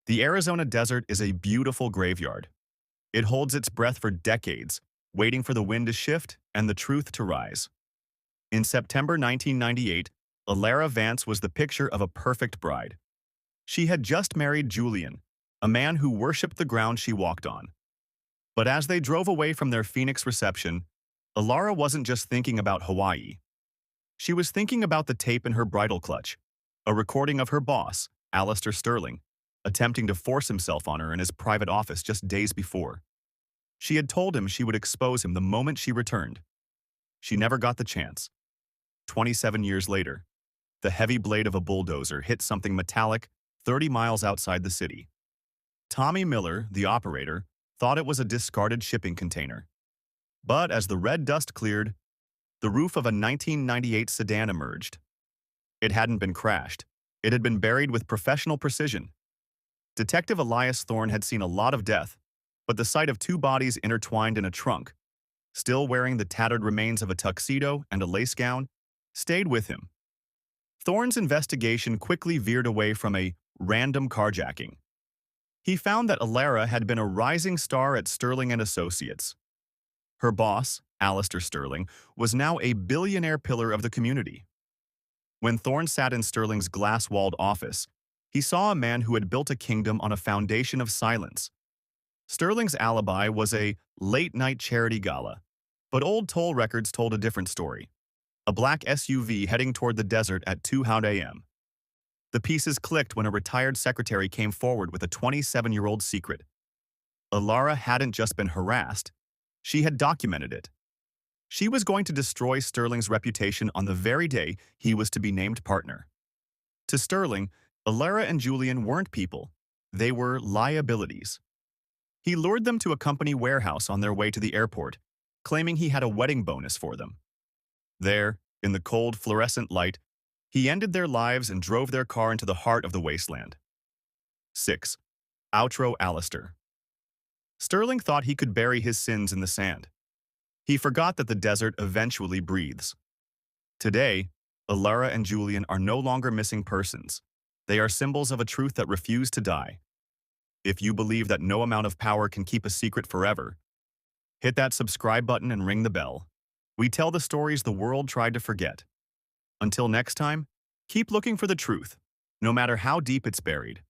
The Arizona desert is a beautiful graveyard. It holds its breath for decades, waiting for the wind to shift and the truth to rise. In September 1998, Elara Vance was the picture of a perfect bride. She had just married Julian, a man who worshipped the ground she walked on. But as they drove away from their Phoenix reception, Elara wasn't just thinking about Hawaii. She was thinking about the tape in her bridal clutch, a recording of her boss, Alistair Sterling, attempting to force himself on her in his private office just days before. She had told him she would expose him the moment she returned. She never got the chance. 27 years later, the heavy blade of a bulldozer hit something metallic 30 miles outside the city. Tommy Miller, the operator, thought it was a discarded shipping container. But as the red dust cleared, the roof of a 1998 sedan emerged. It hadn't been crashed. It had been buried with professional precision. Detective Elias Thorne had seen a lot of death, but the sight of two bodies intertwined in a trunk, still wearing the tattered remains of a tuxedo and a lace gown, stayed with him. Thorne's investigation quickly veered away from a random carjacking. He found that Elara had been a rising star at Sterling and Associates. Her boss, Alistair Sterling, was now a billionaire pillar of the community. When Thorne sat in Sterling's glass-walled office, he saw a man who had built a kingdom on a foundation of silence. Sterling's alibi was a late-night charity gala, but old toll records told a different story. A black SUV heading toward the desert at 2 a.m. The pieces clicked when a retired secretary came forward with a 27-year-old secret. Elara hadn't just been harassed, she had documented it. She was going to destroy Sterling's reputation on the very day he was to be named partner. To Sterling, Elara and Julian weren't people. They were liabilities. He lured them to a company warehouse on their way to the airport, claiming he had a wedding bonus for them. There, in the cold, fluorescent light, he ended their lives and drove their car into the heart of the wasteland. 6. Outro Alistair. Sterling thought he could bury his sins in the sand. He forgot that the desert eventually breathes. Today, Elara and Julian are no longer missing persons. They are symbols of a truth that refused to die. If you believe that no amount of power can keep a secret forever, hit that subscribe button and ring the bell. We tell the stories the world tried to forget. Until next time, keep looking for the truth, no matter how deep it's buried.